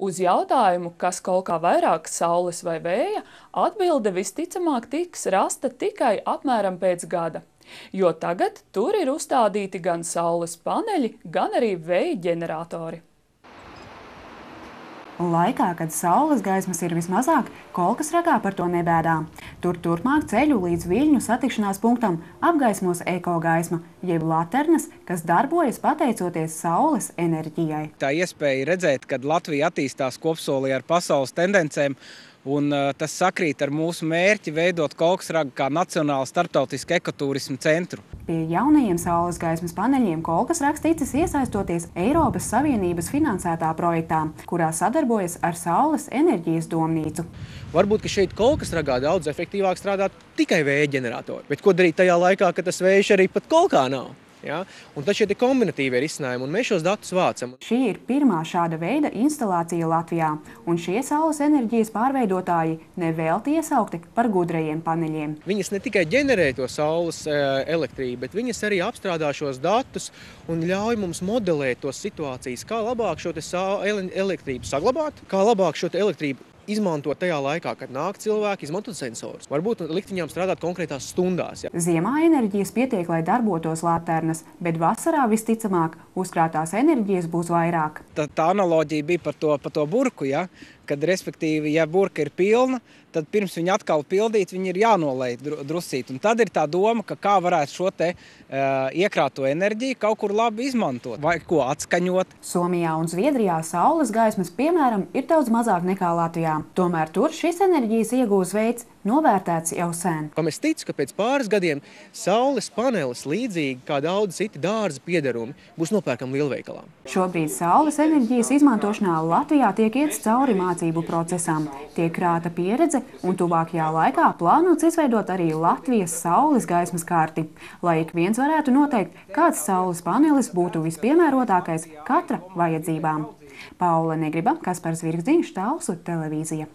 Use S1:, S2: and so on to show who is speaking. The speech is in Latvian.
S1: Uz jautājumu, kas kaut kā vairāk saules vai vēja, atbilde visticamāk tiks rasta tikai apmēram pēc gada. Jo tagad tur ir uzstādīti gan saules paneļi, gan arī vēja ģeneratori.
S2: Laikā, kad saules gaismas ir vismazāk, Kolkasragā par to nebēdā. Tur turpmāk ceļu līdz Viļņu satikšanās punktam apgaismos ekogaisma, jeb laternas, kas darbojas pateicoties saules enerģijai.
S3: Tā iespēja redzēt, kad Latvija attīstās kopsolī ar pasaules tendencēm, un tas sakrīt ar mūsu mērķi veidot Kolkasragu kā nacionālu starptautisku ekotūrismu centru.
S2: Pie jaunajiem saules gaismas paneļiem Kolkasrags ticis iesaistoties Eiropas Savienības finansētā projektā, kurā sadarbojas ar Saules enerģijas domnīcu.
S4: Varbūt, ka šeit Kolkasragā daudz efektīvāk strādāt tikai vēja ģeneratori. Bet ko darīt tajā laikā, kad tas vējš arī pat Kolkā nav? Ja? Un tad šie kombinatīvie risinājumi, un mēs šos datus vācam.
S2: Šī ir pirmā šāda veida instalācija Latvijā, un šie saules enerģijas pārveidotāji nevelti iesaukti par gudrajiem paneļiem.
S4: Viņas ne tikai ģenerē to saules elektrību, bet viņas arī apstrādā šos datus un ļauj mums modelēt tos situācijas, kā labāk šo elektrību saglabāt, kā labāk šo elektrību izmantot tajā laikā, kad nāk cilvēki, izmantot sensorus. Varbūt likt viņām strādāt konkrētās stundās. Ja.
S2: Ziemā enerģijas pietiek, lai darbotos laternas, bet vasarā visticamāk uzkrātās enerģijas būs vairāk.
S3: Tā analoģija bija par to burku, ja? Kad, respektīvi, ja burka ir pilna, tad pirms viņa atkal pildīt, viņa ir jānolej drusīt. Un tad ir tā doma, ka kā varētu šo iekrāto enerģiju kaut kur labi izmantot vai ko atskaņot.
S2: Somijā un Zviedrijā saules gaismas, piemēram, ir daudz mazāk nekā Latvijā. Tomēr tur šis enerģijas iegūs veids novērtēts jau sen.
S4: Kam es ticu, ka pēc pāris gadiem saules panelis, līdzīgi kā daudz citi dārza piederumi, būs nopērkami lielveikalā.
S2: Šobrīd saules enerģijas izmantošanā Latvijā tiek iets cauri mācību procesam. Tiek krāta pieredze un tuvākajā laikā plānots izveidot arī Latvijas saules gaismas karti, lai ik viens varētu noteikt, kāds saules panelis būtu vispiemērotākais katra vajadzībām. Paula Negriba, Kaspars Virkziņš, Talsu televīzija.